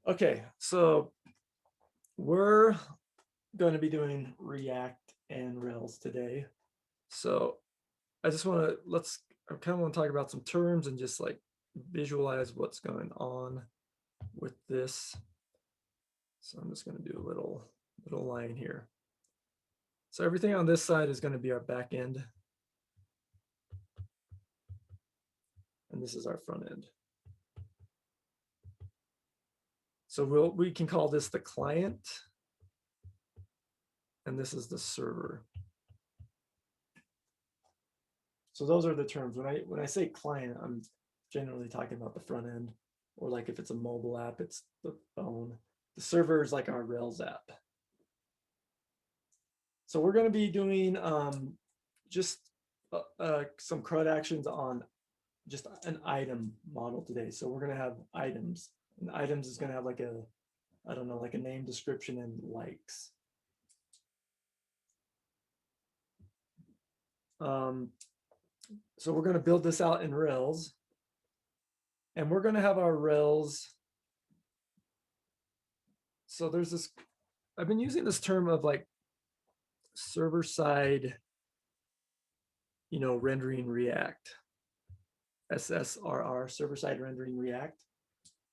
Okay, so we're going to be doing React and Rails today. So I just want to I kind of want to talk about some terms and just like visualize what's going on with this. So I'm just going to do a little line here. So everything on this side is going to be our back end. And this is our front end. So we can call this the client. And this is the server. So those are the terms. When I say client, I'm generally talking about the front end, or like if it's a mobile app, it's the phone. The server is like our Rails app. So we're going to be doing just some CRUD actions on just an item model today. So we're going to have items, and items is going to have like I don't know, like a name, description, and likes. So we're going to build this out in Rails, and we're going to have our Rails. So there's this, I've been using this term of like server side, rendering React, SSRR, server side rendering React.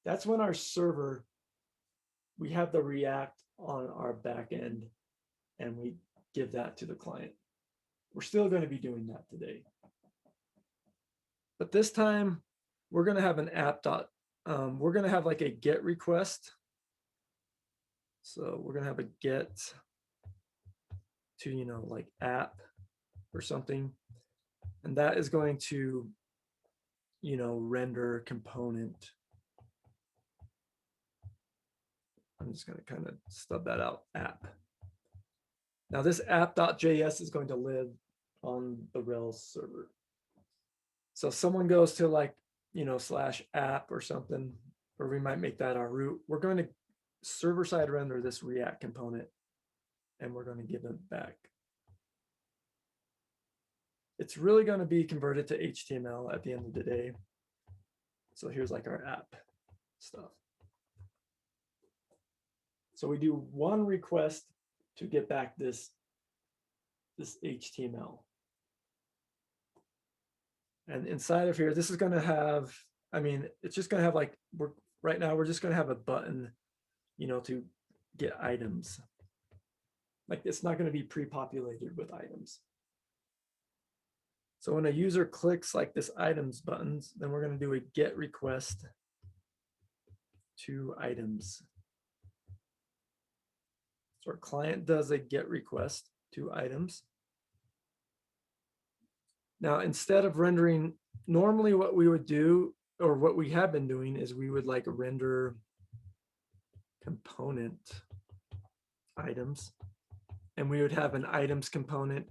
That's when our server, we have the React on our back end and we give that to the client. We're still going to be doing that today. But this time we're going to have an app we're going to have like a GET request. So we're going to have a GET to, like app or something. And that is going to, render component. I'm just going to kind of stub that out, app. Now this app.js is going to live on the Rails server. So if someone goes to like, /app or something, or we might make that our root, we're going to server side render this React component and we're going to give it back. It's really going to be converted to HTML at the end of the day. So here's like our app stuff. So we do one request to get back this HTML. And inside of here, this is going to have, it's just going to have like, right now we're just going to have a button, to get items. Like it's not going to be pre-populated with items. So when a user clicks like this items buttons, then we're going to do a GET request to items. So our client does a GET request to items. Now, instead of rendering, normally what we would do, or what we have been doing, is we would like render component items, and we would have an items component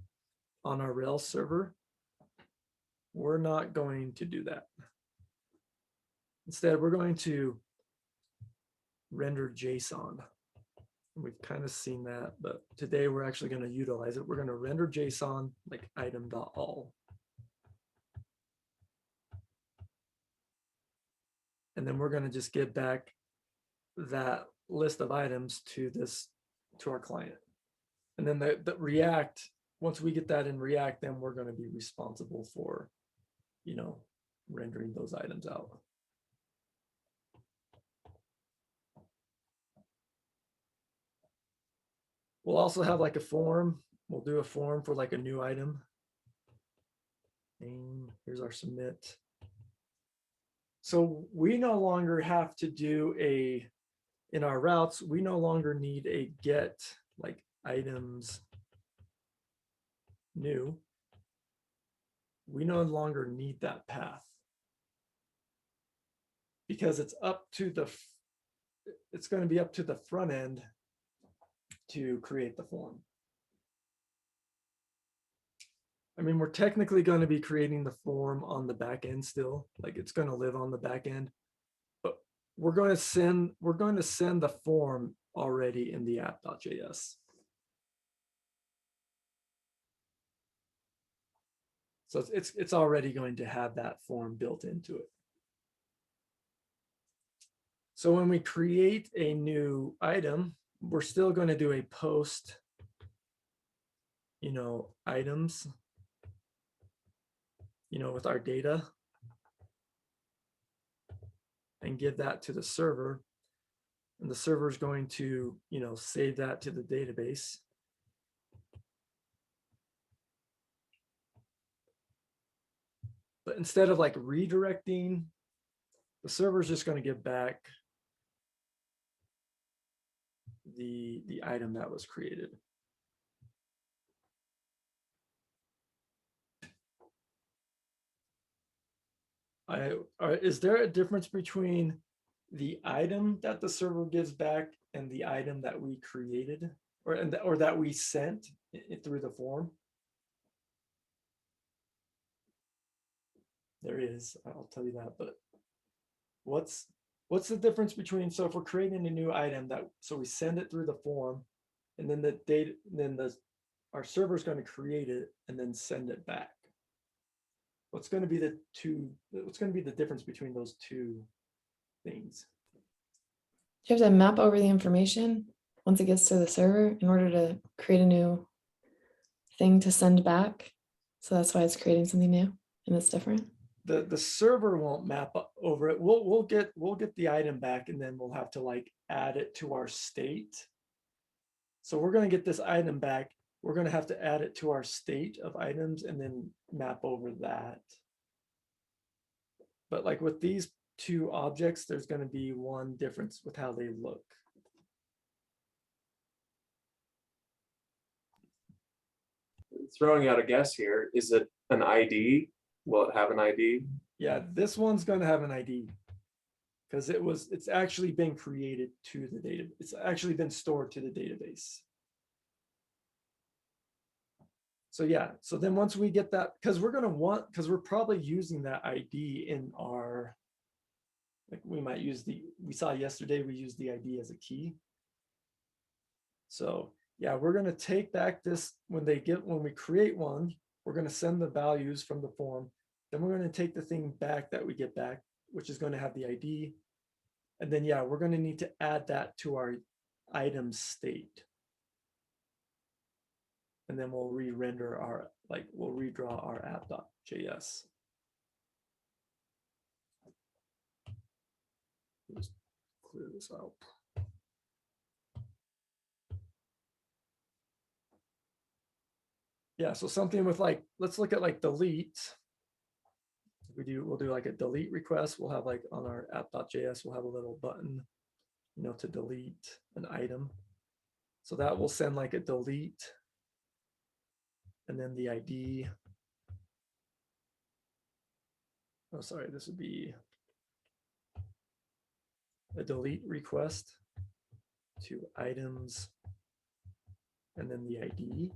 on our Rails server. We're not going to do that. Instead, we're going to render JSON. We've kind of seen that, but today we're actually going to utilize it. We're going to render JSON like item.all. And then we're going to just give back that list of items to our client. And then the React, once we get that in React, then we're going to be responsible for, rendering those items out. We'll also have like a form. We'll do a form for like a new item. And here's our submit. So we no longer have to do in our routes, we no longer need a get like items new. We no longer need that path because it's going to be up to the front end to create the form. We're technically going to be creating the form on the back end still, like it's going to live on the back end, but we're going to send the form already in the app.js. So it's already going to have that form built into it. So when we create a new item, we're still going to do a post, items, with our data, and give that to the server. And the server is going to, save that to the database. But instead of like redirecting, the server is just going to give back the item that was created. Is there a difference between the item that the server gives back and the item that we created or that we sent through the form? There is, I'll tell you that, but what's the difference between, so if we're creating a new item so we send it through the form, and then our server is going to create it and then send it back. What's going to be the difference between those two things? You have to map over the information once it gets to the server in order to create a new thing to send back. So that's why it's creating something new and it's different. The server won't map over it. We'll get the item back, and then we'll have to like add it to our state. So we're going to get this item back. We're going to have to add it to our state of items and then map over that. But like with these two objects, there's going to be one difference with how they look. Throwing out a guess here, is it an ID? Will it have an ID? Yeah, this one's going to have an ID because it's actually been created to the data. It's actually been stored to the database. So yeah, so then once we get that, because we're probably using that ID in our, like we might use we saw yesterday, we used the ID as a key. So yeah, we're going to take back this when we create one, we're going to send the values from the form. Then we're going to take the thing back that we get back, which is going to have the ID. And then, yeah, we're going to need to add that to our item state. And then we'll re-render we'll redraw our app.js. Just clear this out. Yeah, so something with like, let's look at like delete. We'll do like a delete request. We'll have like on our app.js, we'll have a little button, to delete an item. So that will send like a delete and then the ID. Oh, sorry, this would be a delete request to items and then the ID.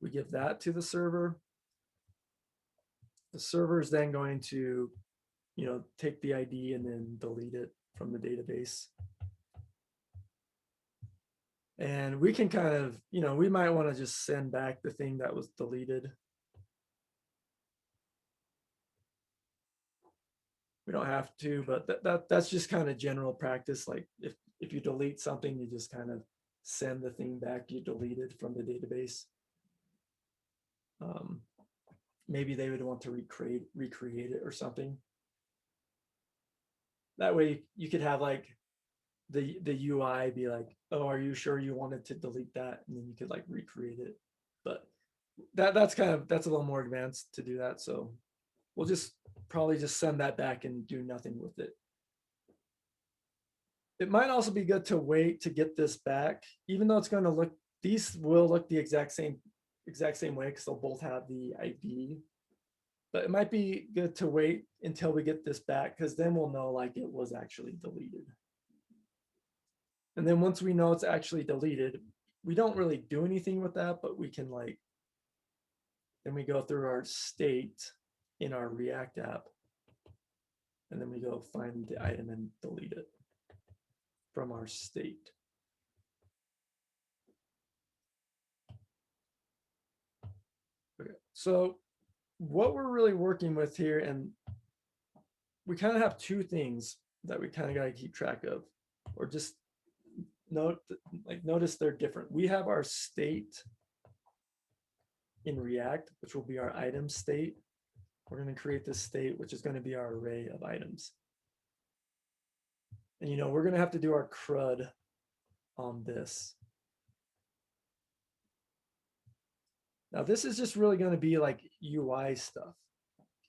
We give that to the server. The server is then going to, take the ID and then delete it from the database. And we can kind of, we might want to just send back the thing that was deleted. We don't have to, but that's just kind of general practice. Like if you delete something, you just kind of send the thing back you deleted from the database. Maybe they would want to recreate it or something. That way you could have like the UI be like, oh, are you sure you wanted to delete that? And then you could like recreate it. But that's a little more advanced to do that. So we'll probably just send that back and do nothing with it. It might also be good to wait to get this back, even though it's going to look, these will look the exact same way because they'll both have the ID. But it might be good to wait until we get this back, because then we'll know like it was actually deleted. And then once we know it's actually deleted, we don't really do anything with that, but we can then we go through our state in our React app, and then we go find the item and delete it from our state. Okay, so what we're really working with here, and we kind of have two things. that we kind of got to keep track of, or just notice they're different. We have our state in React, which will be our item state. We're going to create this state, which is going to be our array of items. And we're going to have to do our CRUD on this. Now, this is just really going to be like UI stuff.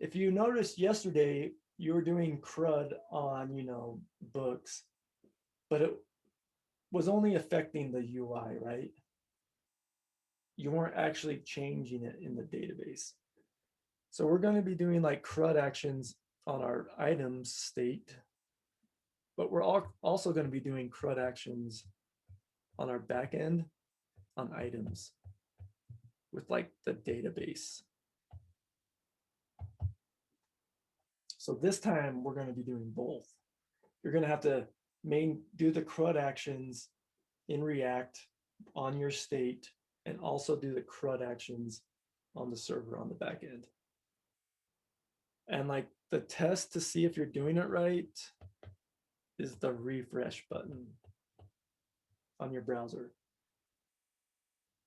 If you noticed yesterday, you were doing CRUD on, books, but it was only affecting the UI, right? You weren't actually changing it in the database. So we're going to be doing like CRUD actions on our items state, but we're also going to be doing CRUD actions on our backend on items with like the database. So this time we're going to be doing both. You're going to have to do the CRUD actions in React on your state and also do the CRUD actions on the server on the back end. And like the test to see if you're doing it right is the refresh button on your browser.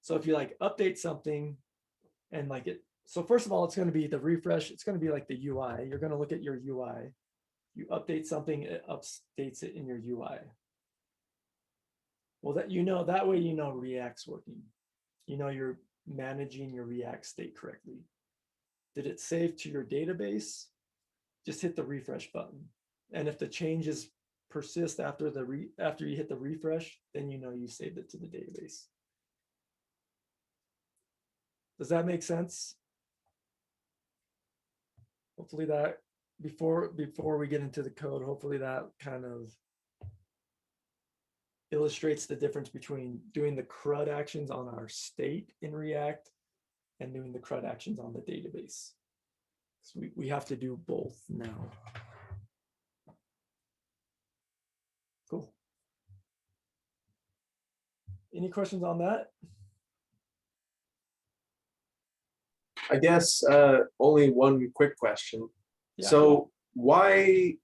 So if you like update something and like it, so first of all, it's going to be the refresh. It's going to be like the UI. You're going to look at your UI. You update something, it updates it in your UI. Well, that way React's working. You're managing your React state correctly. Did it save to your database? Just hit the refresh button. And if the changes persist after you hit the refresh, then you saved it to the database. Does that make sense? Hopefully that before we get into the code, hopefully that kind of illustrates the difference between doing the CRUD actions on our state in React and doing the CRUD actions on the database. So we have to do both now. Cool. Any questions on that? I guess only one quick question. Yeah. So why,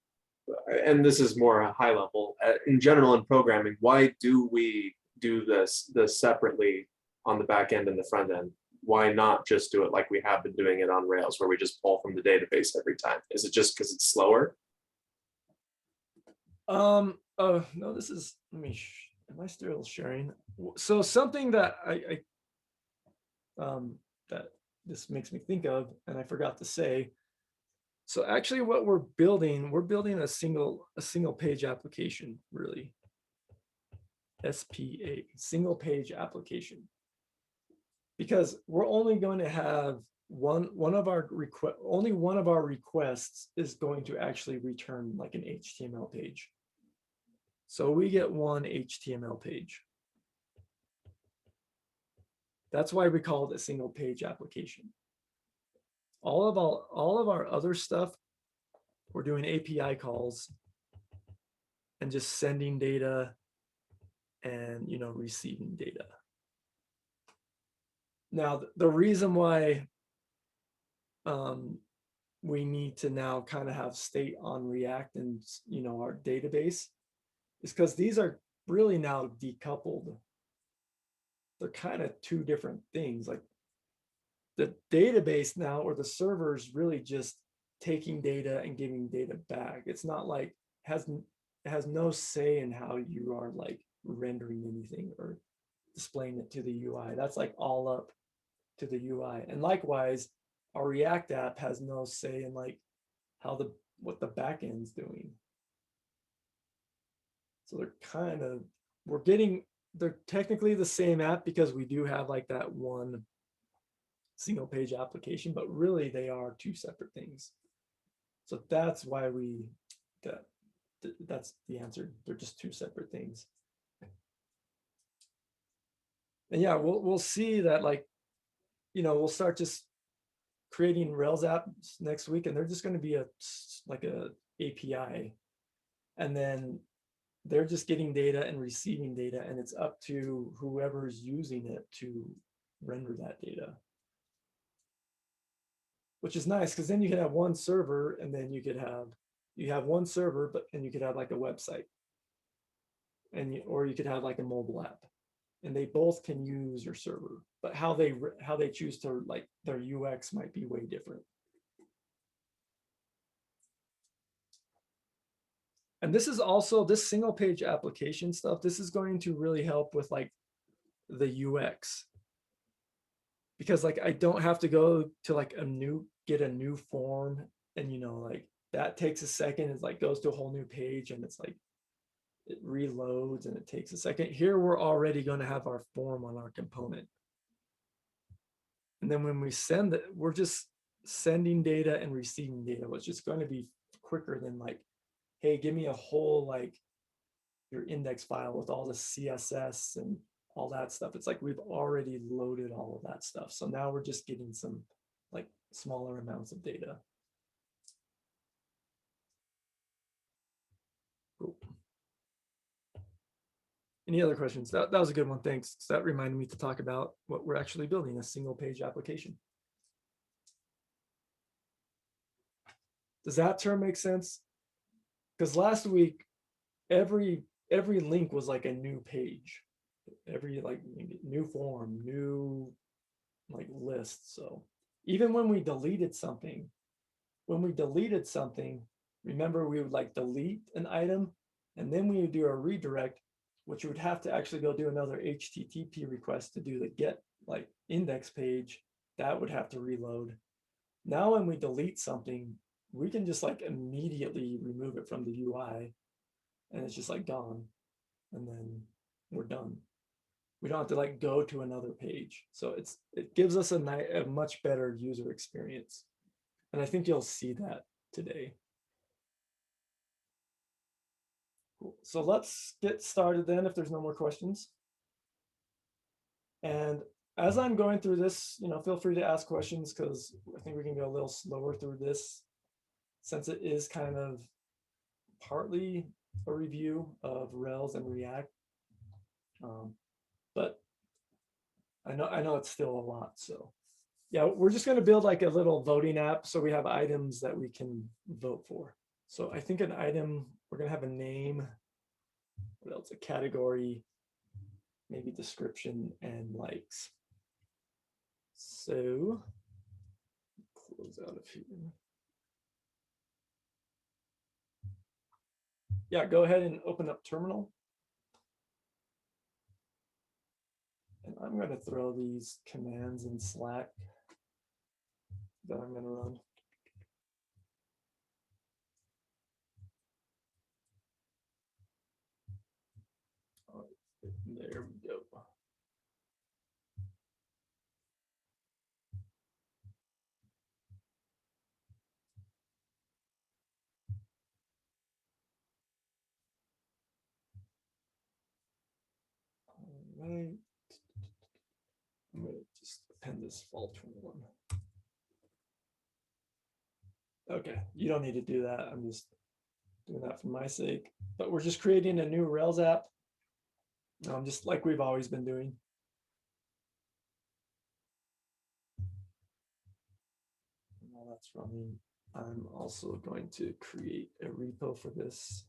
and this is more a high level, in general in programming, why do we do this separately on the back end and the front end? Why not just do it like we have been doing it on Rails, where we just pull from the database every time? Is it just because it's slower? Oh no, this is, am I still sharing? So something that that this makes me think of, and I forgot to say. So actually what we're building a single page application, really. SPA, single page application. Because we're only going to have one of our requests is going to actually return like an HTML page. So we get one HTML page. That's why we call it a single page application. All of our other stuff, we're doing API calls and just sending data and receiving data. Now, the reason why we need to now kind of have state on React and our database is because these are really now decoupled. They're kind of two different things. Like the database now, or the server, is really just taking data and giving data back. It's not like it has no say in how you are like rendering anything or displaying it to the UI. That's like all up to the UI. And likewise, our React app has no say in like how what the backend's doing. So they're technically the same app because we do have like that one single page application, but really they are two separate things. So that's why that's the answer. They're just two separate things. And yeah, we'll see that, like, we'll start just creating Rails apps next week, and they're just going to be like a API, and then they're just getting data and receiving data, and it's up to whoever's using it to render that data. Which is nice, because then you can have one server, and then you could have you have one server, and you could have like a website, or you could have like a mobile app, and they both can use your server, but how they choose to, like, their UX might be way different. And this is also, this single page application stuff, this is going to really help with like the UX, because like I don't have to go to like get a new form, and like that takes a second. It's like goes to a whole new page, and it's like it reloads and it takes a second. Here we're already going to have our form on our component, and then when we send it, we're just sending data and receiving data, which is going to be quicker than like, hey, give me a whole like your index file with all the CSS and all that stuff. It's like we've already loaded all of that stuff. So now we're just getting some like smaller amounts of data. Cool. Any other questions? That was a good one. Thanks. That reminded me to talk about what we're actually building, a single page application. Does that term make sense? Because last week, every link was like a new page, every like new form, new like list. So even when we deleted something, remember we would like delete an item, and then we would do a redirect, which would have to actually go do another HTTP request to do the get like index page. That would have to reload. Now when we delete something, we can just like immediately remove it from the UI, and it's just like gone, and then we're done. We don't have to like go to another page. So it gives us a much better user experience. And I think you'll see that today. Cool. So let's get started then, if there's no more questions. And as I'm going through this, feel free to ask questions, because I think we can go a little slower through this, since it is kind of partly a review of Rails and React. But I know it's still a lot. So yeah, we're just going to build like a little voting app, so we have items that we can vote for. So I think an item, we're going to have a name, what else, a category, maybe description, and likes. So close out of here. Yeah, go ahead and open up terminal. And I'm going to throw these commands in Slack that I'm going to run. There we go. All right. I'm going to just append this fall 21. Okay, you don't need to do that. I'm just doing that for my sake. But we're just creating a new Rails app, just like we've always been doing. And while that's running, I'm also going to create a repo for this.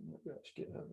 Oh my gosh, GitHub.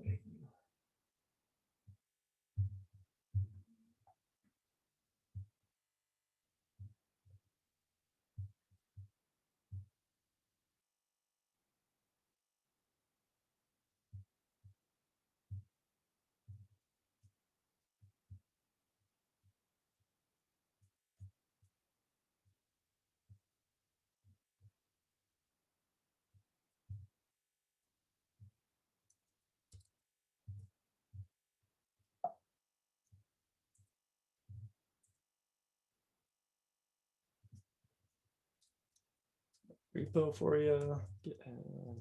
repo for you. GitHub.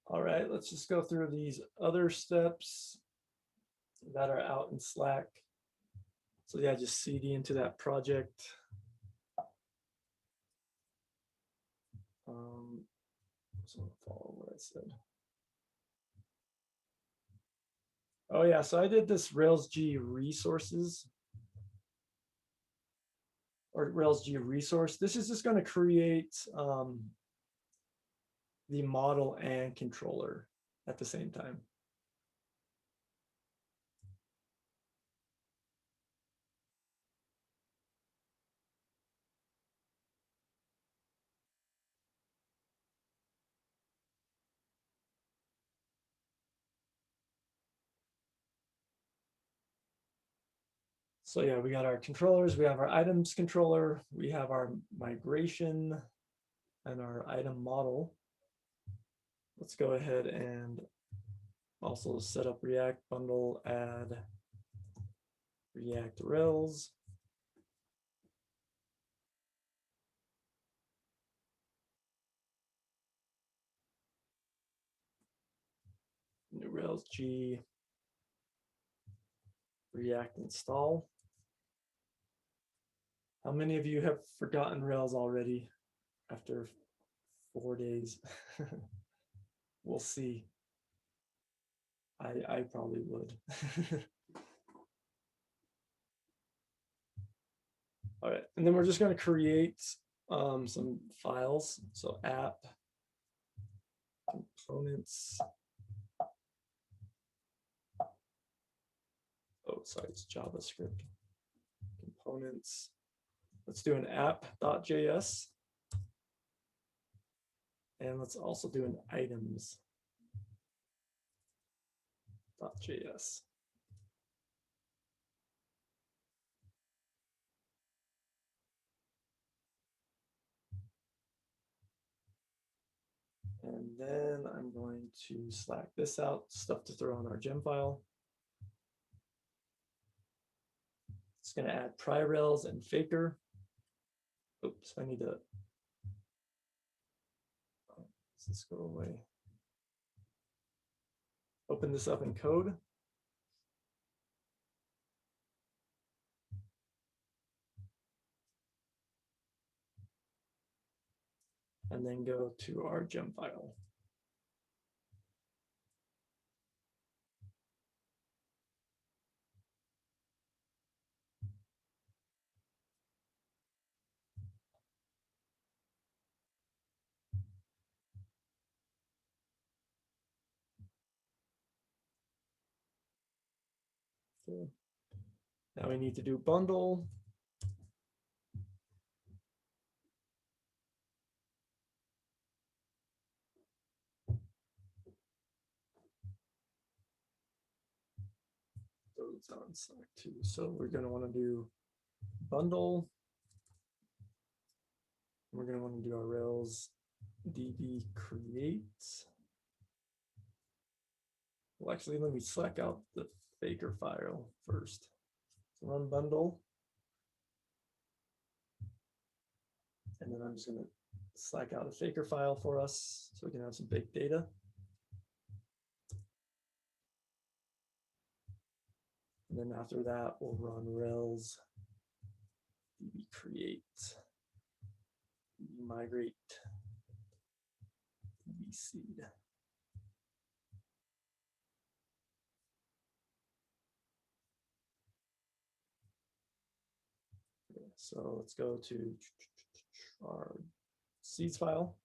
All right, let's just go through these other steps that are out in Slack. So yeah, just CD into that project. So follow what I said. Oh yeah, so I did this Rails G resources or Rails G resource. This is just going to create the model and controller at the same time. So yeah, we got our controllers, we have our items controller, we have our migration and our item model. Let's go ahead and also set up React bundle, add React Rails. New Rails G React install. How many of you have forgotten Rails already after 4 days? We'll see. I probably would. All right, and then we're just going to create some files. So app components. Oh, sorry, it's JavaScript components. Let's do an app.js. And let's also do an items.js. And then I'm going to Slack this out, stuff to throw on our gem file. It's going to add pry-rails and faker. Oops, I need to. Does this go away? Open this up in code. And then go to our gem file. Okay. Now we need to do bundle. Those on Slack too. So we're going to want to do bundle. We're going to want to do our Rails DB create. Well, actually, let me Slack out the faker file first. So run bundle. And then I'm just going to Slack out a faker file for us so we can have some big data. And then after that, we'll run Rails DB create, DB migrate, DB seed. Okay, so let's go to our seeds file.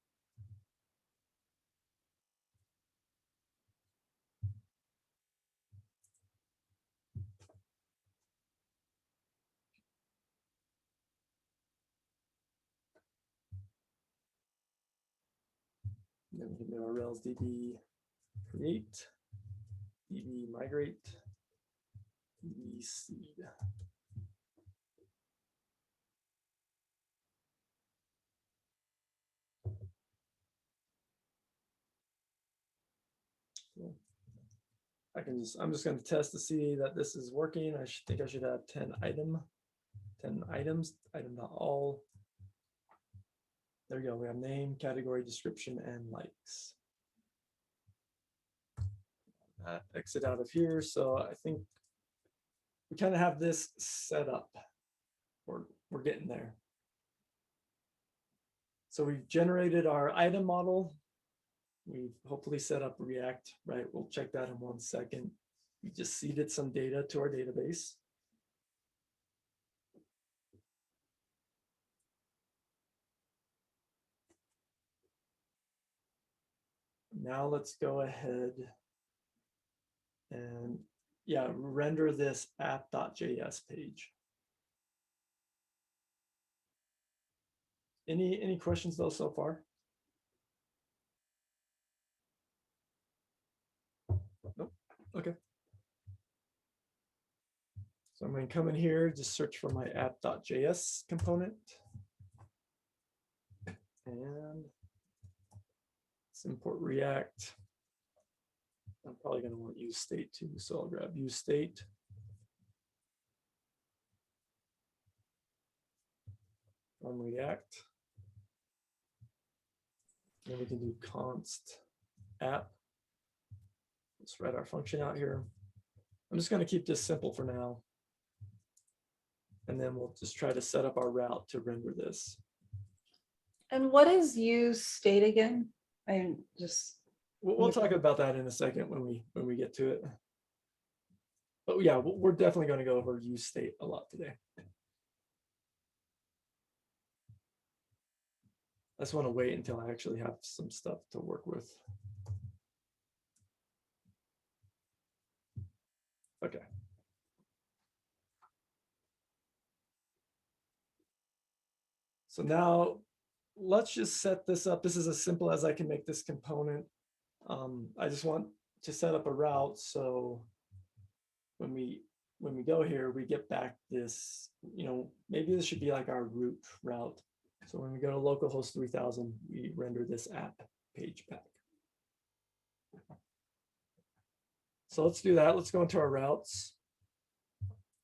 Then we can do our Rails DB create, DB migrate, DB seed. Cool. I'm just going to test to see that this is working. I think I should have 10 item 10 items, item.all. There we go. We have name, category, description, and likes. Exit out of here. So I think we kind of have this set up. We're getting there. So we've generated our item model. We've hopefully set up React, right? We'll check that in 1 second. We just seeded some data to our database. Now let's go ahead and render this app.js page. Any questions though so far? Nope. Okay. So I'm going to come in here, just search for my app.js component. And let's import React. I'm probably going to want use state too, so I'll grab use state. From React. Then we can do const app. Let's write our function out here. I'm just going to keep this simple for now. And then we'll just try to set up our route to render this. And what is use state again? I just We'll talk about that in a second when we get to it. But yeah, we're definitely going to go over use state a lot today. I just want to wait until I actually have some stuff to work with. Okay. So now let's just set this up. This is as simple as I can make this component. I just want to set up a route. So when we go here, we get back this, maybe this should be like our root route. So when we go to localhost 3000, we render this app page back. So let's do that. Let's go into our routes.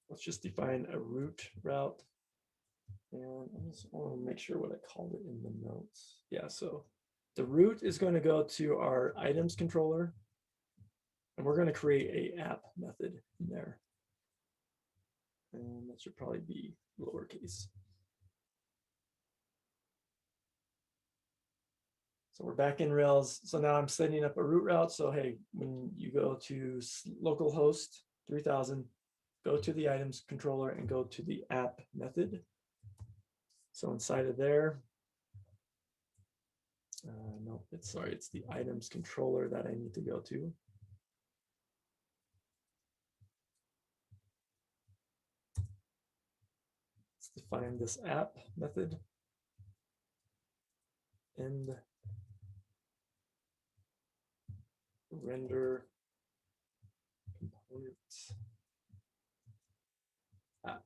Let's just define a root route. And I just want to make sure what I called it in the notes. Yeah, so the root is going to go to our items controller. And we're going to create a app method in there. And that should probably be lowercase. So we're back in Rails. So now I'm setting up a root route. So hey, when you go to localhost 3000, go to the items controller and go to the app method. So inside of there, no, it's the items controller that I need to go to. Let's define this app method. And render component app.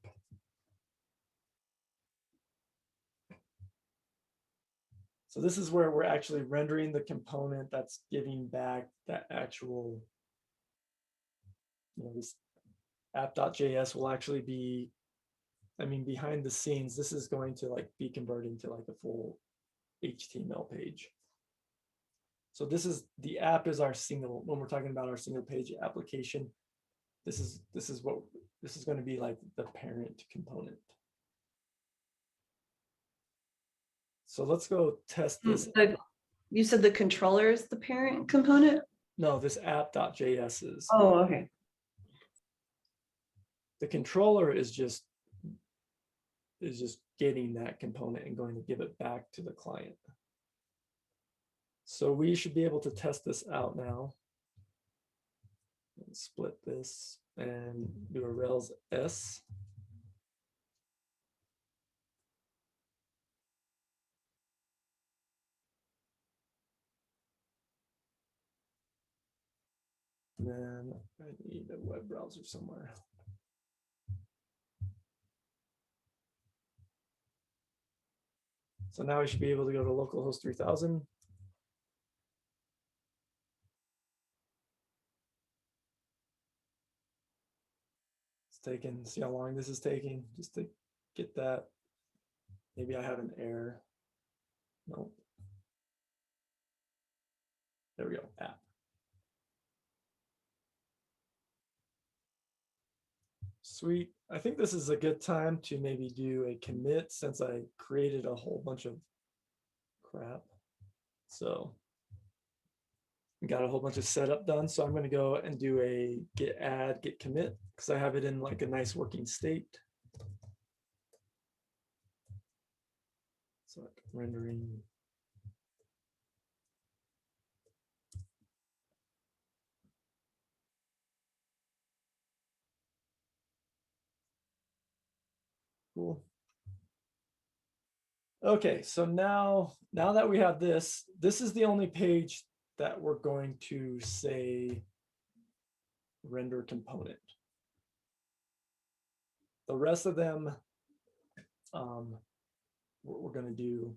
So this is where we're actually rendering the component that's giving back that actual, this app.js will actually be, behind the scenes, this is going to be converting to a full HTML page. So the app is our single, when we're talking about our single page application, this is going to be like the parent component. So let's go test this. You said the controller is the parent component? No, this app.js is. Oh, okay. The controller is just getting that component and going to give it back to the client. So we should be able to test this out now. Let's split this and do a Rails S. And then I need a web browser somewhere. So now we should be able to go to localhost 3000. It's taking, see how long this is taking, just to get that. Maybe I have an error. No. There we go, app. Sweet. I think this is a good time to maybe do a commit since I created a whole bunch of crap. So got a whole bunch of setup done. So I'm going to go and do a git add, git commit because I have it in like a nice working state. So rendering. Cool. Okay, so now that we have this is the only page that we're going to say render component. The rest of them, we're going to do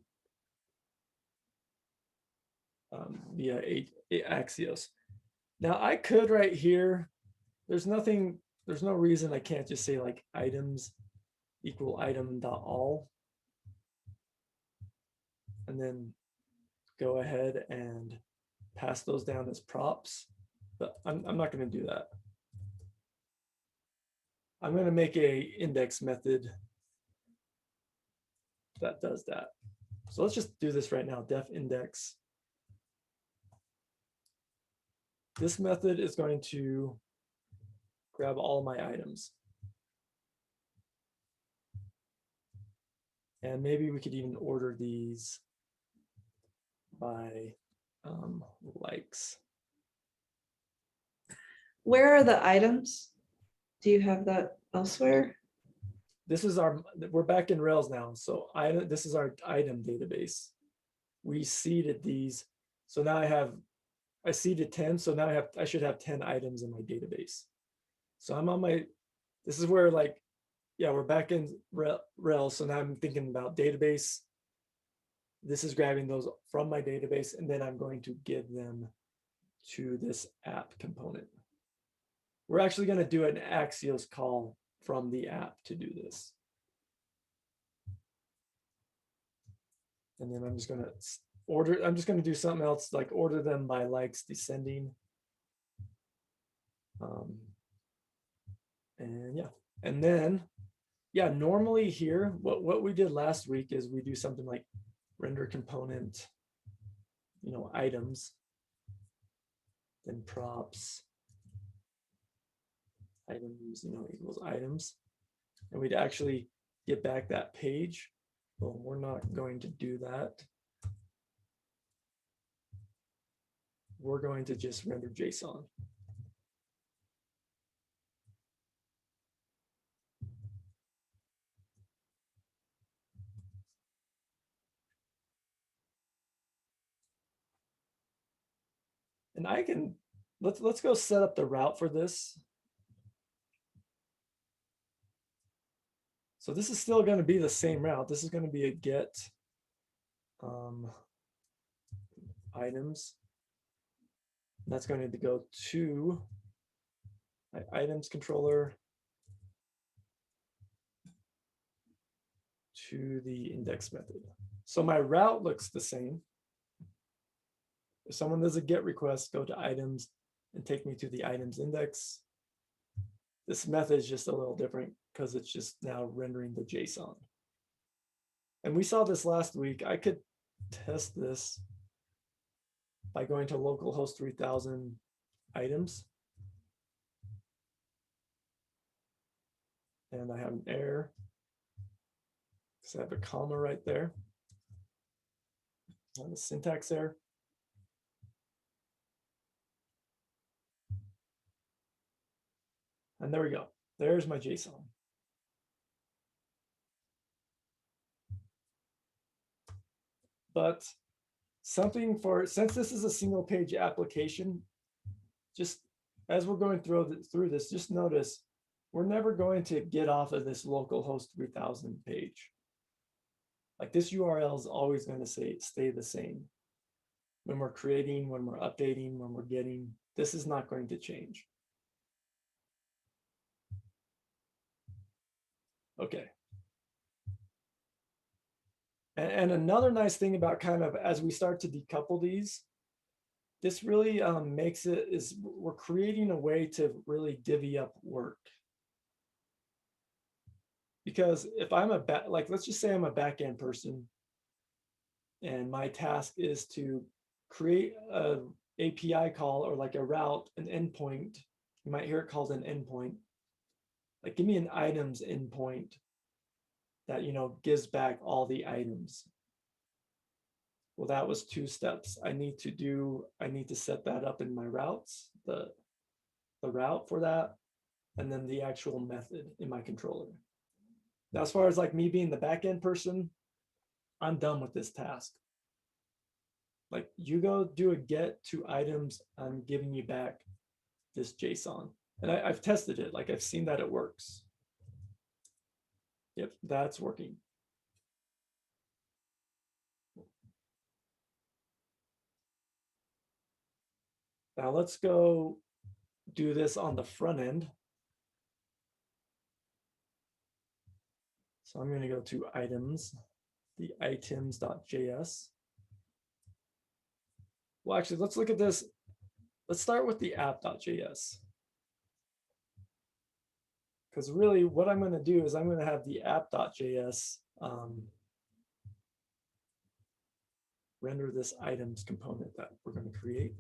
via Axios. Now I could right here, there's no reason I can't just say like items equal item.all. And then go ahead and pass those down as props, but I'm not going to do that. I'm going to make a index method that does that. So let's just do this right now, def index. This method is going to grab all my items. And maybe we could even order these by likes. Where are the items? Do you have that elsewhere? This is we're back in Rails now. So this is our item database. We seeded these. So now I seeded 10. So now I should have 10 items in my database. So I'm on this is where like, yeah, we're back in Rails. So now I'm thinking about database. This is grabbing those from my database, and then I'm going to give them to this app component. We're actually going to do an Axios call from the app to do this. And then I'm just going to do something else like order them by likes descending. And yeah, and then, yeah, normally here, what we did last week is we do something like render component, items, then props, items, equals items. And we'd actually get back that page. Well, we're not going to do that. We're going to just render JSON. And I can, let's go set up the route for this. So this is still going to be the same route. This is going to be a get items. That's going to go to my items controller to the index method. So my route looks the same. If someone does a get request, go to items and take me to the items index. This method is just a little different because it's just now rendering the JSON. And we saw this last week. I could test this by going to localhost 3000 items. And I have an error because I have a comma right there. And a syntax error. And there we go. There's my JSON. But since this is a single page application, just as we're going through this, just notice we're never going to get off of this localhost 3000 page. Like this URL is always going to stay the same. When we're creating, when we're updating, when we're getting, this is not going to change. Okay. And another nice thing about kind of as we start to decouple these, this really makes it is we're creating a way to really divvy up work. Because if I'm like, let's just say I'm a back-end person and my task is to create a API call or like a route, an endpoint. You might hear it called an endpoint. Like give me an items endpoint that, you know, gives back all the items. Well, that was 2 steps. I need to set that up in my routes, the route for that, and then the actual method in my controller. Now, as far as like me being the backend person, I'm done with this task. Like you go do a get to items, I'm giving you back this JSON. And I've tested it, like I've seen that it works. Yep, that's working. Now let's go do this on the front end. So I'm going to go to items, the items.js. Well, actually, let's look at this. Let's start with the app.js. Because really what I'm going to do is I'm going to have the app.js render this items component that we're going to create.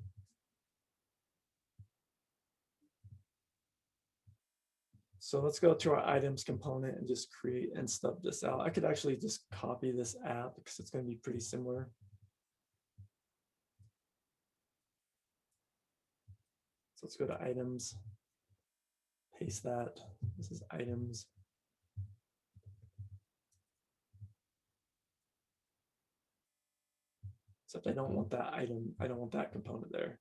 So let's go to our items component and just create and stub this out. I could actually just copy this app because it's going to be pretty similar. So let's go to items, paste that. This is items. Except I don't want that item. I don't want that component there.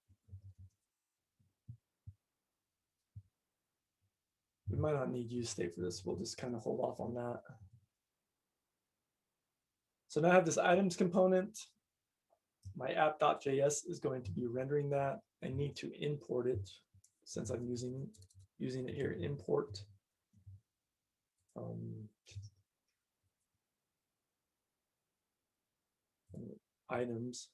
We might not need use state for this. We'll just kind of hold off on that. So now I have this items component. My app.js is going to be rendering that. I need to import it since I'm using it here. Import. Items.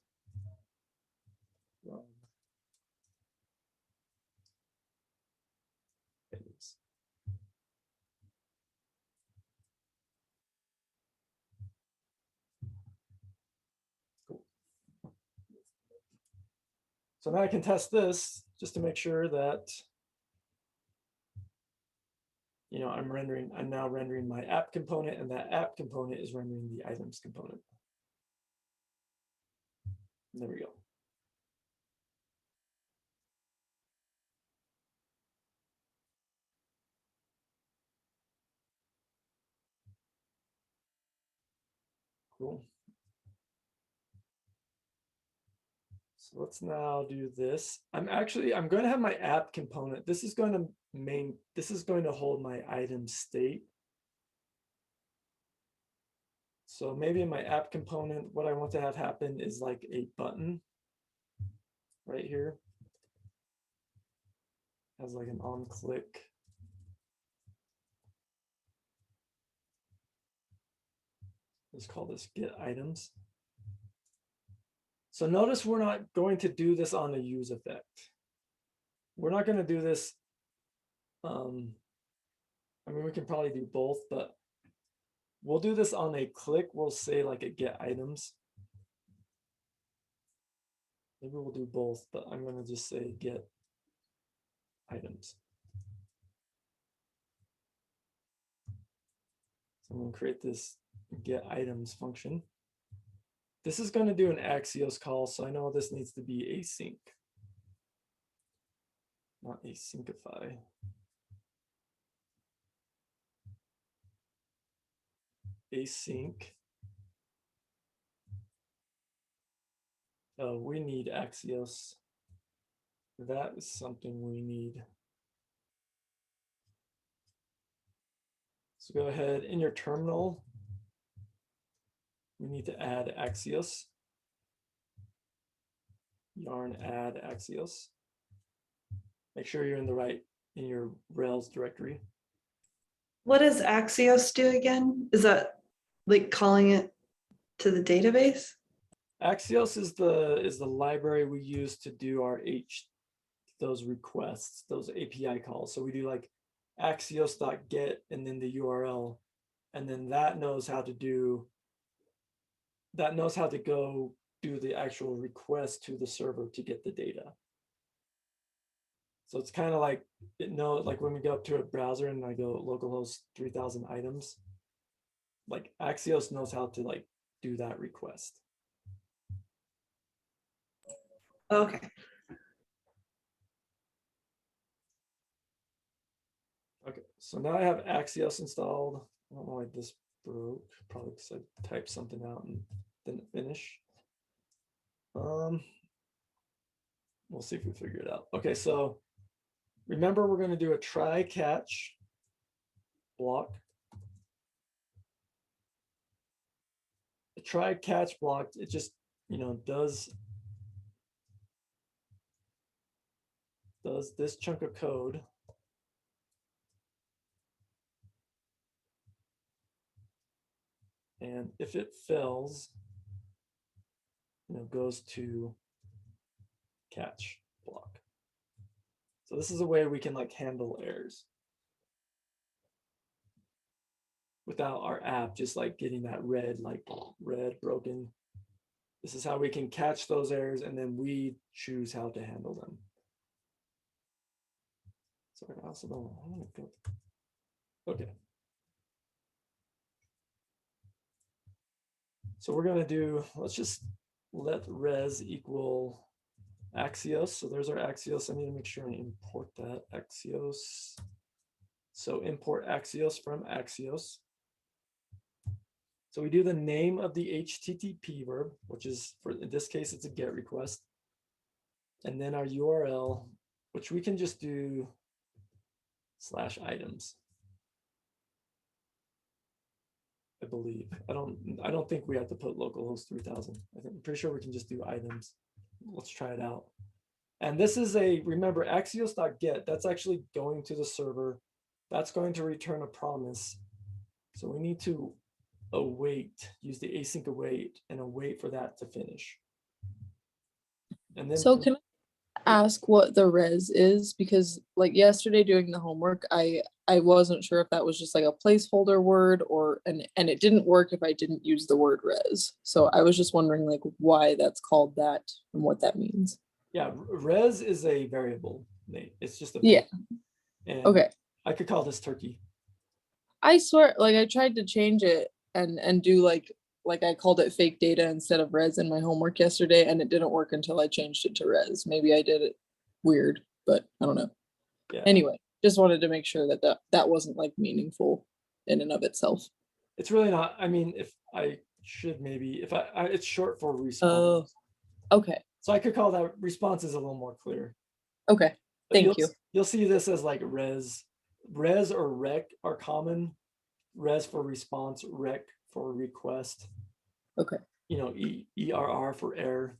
Items. Cool. So now I can test this just to make sure that, you know, I'm now rendering my app component, and that app component is rendering the items component. And there we go. Cool. So let's now do this. I'm going to have my app component. This is going to hold my item state. So maybe in my app component, what I want to have happen is like a button right here. Has like an on click. Let's call this get items. So notice we're not going to do this on a use effect. We're not going to do this. I mean, we can probably do both, but we'll do this on a click. We'll say like a get items. Maybe we'll do both, but I'm going to just say get items. So I'm going to create this get items function. This is going to do an Axios call, so I know this needs to be async, not asyncify. Async. We need Axios. That is something we need. So go ahead in your terminal. We need to add Axios. Yarn add Axios. Make sure you're in your Rails directory. What does Axios do again? Is that like calling it to the database? Axios is the library we use to do our those requests, those API calls. So we do like axios.get and then the URL, and then that knows how to go do the actual request to the server to get the data. So it's kind of like it knows, like when we go up to a browser and I go localhost 3000 items, like Axios knows how to like do that request. Okay. Okay, so now I have Axios installed. I don't know why this broke, probably because I typed something out and didn't finish. We'll see if we figure it out. Okay, so remember we're going to do a try catch block. The try catch block, it just, does this chunk of code. And if it fails, goes to catch block. So this is a way we can like handle errors without our app just like getting that red broken. This is how we can catch those errors and then we choose how to handle them. Sorry, I also don't want to go. Okay. So we're going to do, let's just let res equal Axios. So there's our Axios. I need to make sure I import that Axios. So import Axios from Axios. So we do the name of the HTTP verb, which is, in this case, it's a GET request. And then our URL, which we can just do /items. I believe. I don't think we have to put localhost 3000. I'm pretty sure we can just do items. Let's try it out. And this is remember, axios.get, that's actually going to the server. That's going to return a promise. So we need to await, use the async await and await for that to finish. And then So can I ask what the res is? Because like yesterday doing the homework, I wasn't sure if that was just like a placeholder word or and it didn't work if I didn't use the word res. So I was just wondering like why that's called that and what that means. yeah, res is a variable, Nate. It's just a Yeah. And Okay. I could call this turkey. I swear, like I tried to change it and do like I called it fake data instead of res in my homework yesterday, and it didn't work until I changed it to res. Maybe I did it weird, but I don't know. Yeah. Anyway, just wanted to make sure that wasn't like meaningful in and of itself. It's really not. I mean, if I should maybe, if I it's short for response. Oh, okay. So I could call that response is a little more clear. Okay. But Thank you. You'll see this as like res or rec are common. Res for response, rec for request. Okay. ERR for error.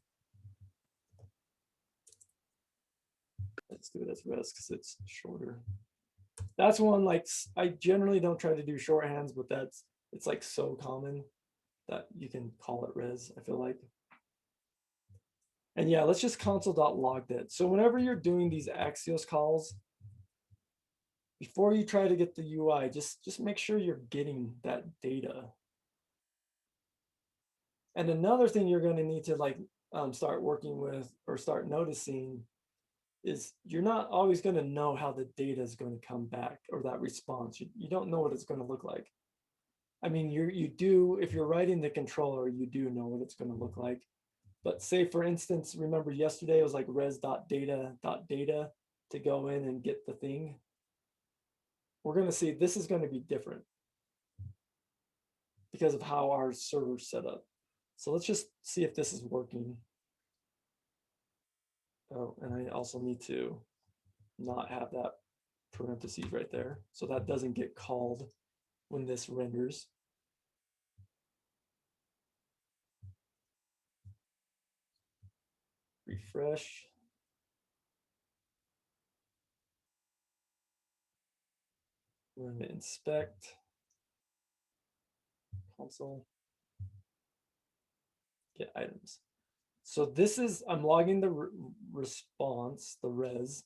Let's do it as res because it's shorter. That's one like I generally don't try to do shorthands, but it's like so common that you can call it res, I feel like. And yeah, let's just console.log that. So whenever you're doing these Axios calls, before you try to get the UI, just make sure you're getting that data. And another thing you're going to need to like start working with or start noticing is you're not always going to know how the data is going to come back or that response. You don't know what it's going to look like. I mean, you do, if you're writing the controller, you do know what it's going to look like. But say, for instance, remember yesterday it was like res.data to go in and get the thing. We're going to see this is going to be different because of how our server's set up. So let's just see if this is working. Oh, and I also need to not have that parentheses right there. So that doesn't get called when this renders. Refresh. We're going to inspect console. get items. So this is, I'm logging the response, the res.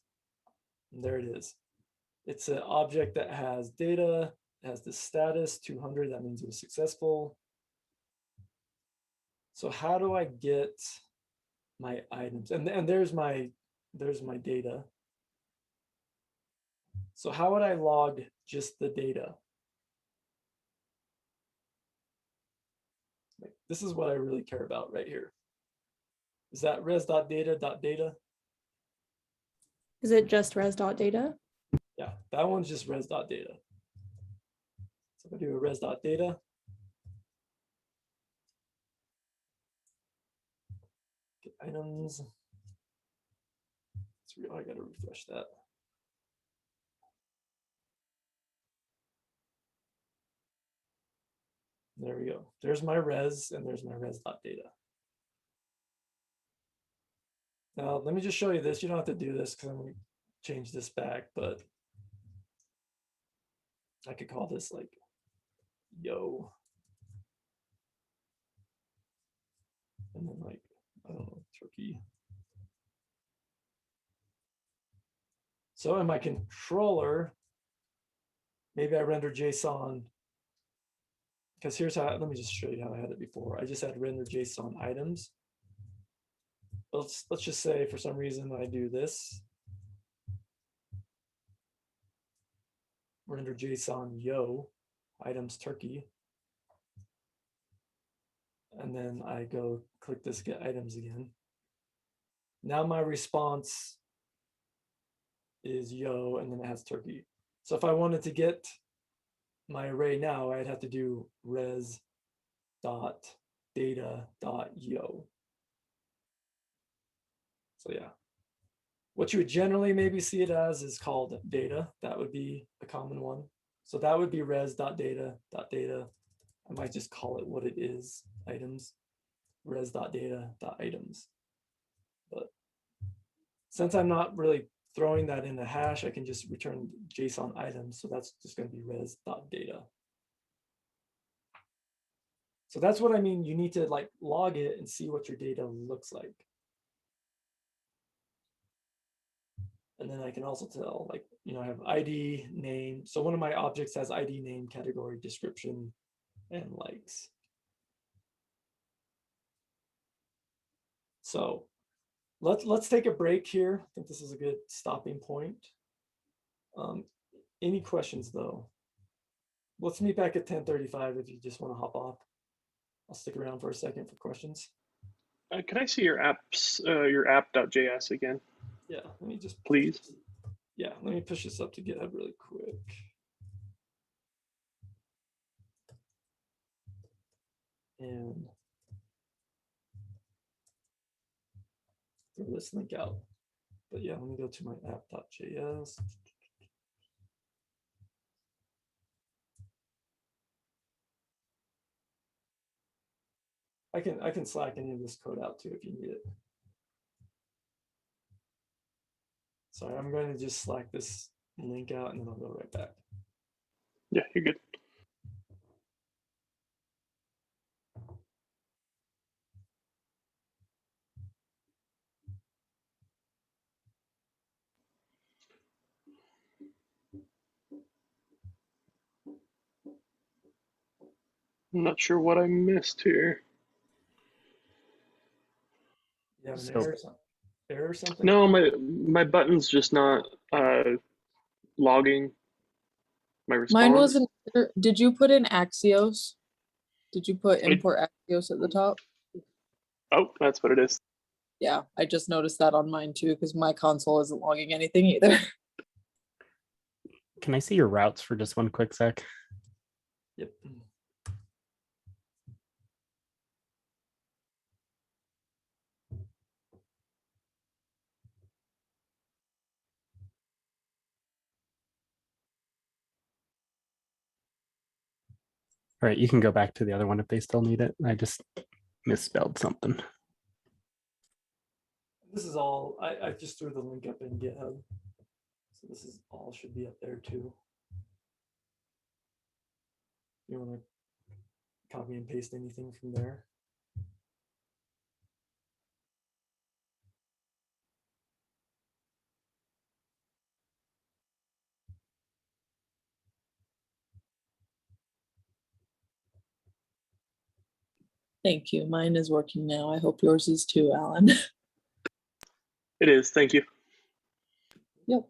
And there it is. It's an object that has data, has the status 200, that means it was successful. So how do I get my items? And there's my data. So how would I log just the data? Like, this is what I really care about right here. Is that res.data.data? Is it just res.data? Yeah, that one's just res.data. So if I do a res.data, get items. It's real, I gotta refresh that. There we go. There's my res and there's my res.data. Now, let me just show you this. You don't have to do this because I'm going to change this back, but I could call this like yo. And then like, I don't know, turkey. So in my controller, maybe I render JSON, because here's how, let me just show you how I had it before. I just had render JSON items. Let's just say for some reason I do this. Render JSON yo, items turkey. And then I go click this get items again. Now my response is yo, and then it has turkey. So if I wanted to get my array now, I'd have to do res dot data dot yo. So yeah, what you would generally maybe see it as is called data. That would be a common one. So that would be res dot data dot data. I might just call it what it is, items, res dot data dot items. But since I'm not really throwing that in a hash, I can just return JSON items. So that's just going to be res dot data. So that's what I mean. You need to like log it and see what your data looks like. And then I can also tell, like, you know, I have ID, name. So one of my objects has ID, name, category, description, and likes. So let's take a break here. I think this is a good stopping point. Any questions though? Let's meet back at 10:35 if you just want to hop off. I'll stick around for a second for questions. Can I see your apps, your app.js again? Yeah, let me just please. Yeah, let me push this up to GitHub really quick. And throw this link out. But yeah, let me go to my app.js. I can Slack any of this code out too if you need it. Sorry, I'm going to just Slack this link out and then I'll go right back. Yeah, you're good. I'm not sure what I missed here. You have an So- error or something? No, my button's just not logging my response. Mine wasn't. Did you put in Axios? Did you put import Axios at the top? Oh, that's what it is. Yeah, I just noticed that on mine too because my console isn't logging anything either. Can I see your routes for just one quick sec? Yep. All right, you can go back to the other one if they still need it. I just misspelled something. This is all, I just threw the link up in GitHub. So this is all should be up there too. You want to copy and paste anything from there? Thank you. Mine is working now. I hope yours is too, Alan. It is. Thank you. Yep.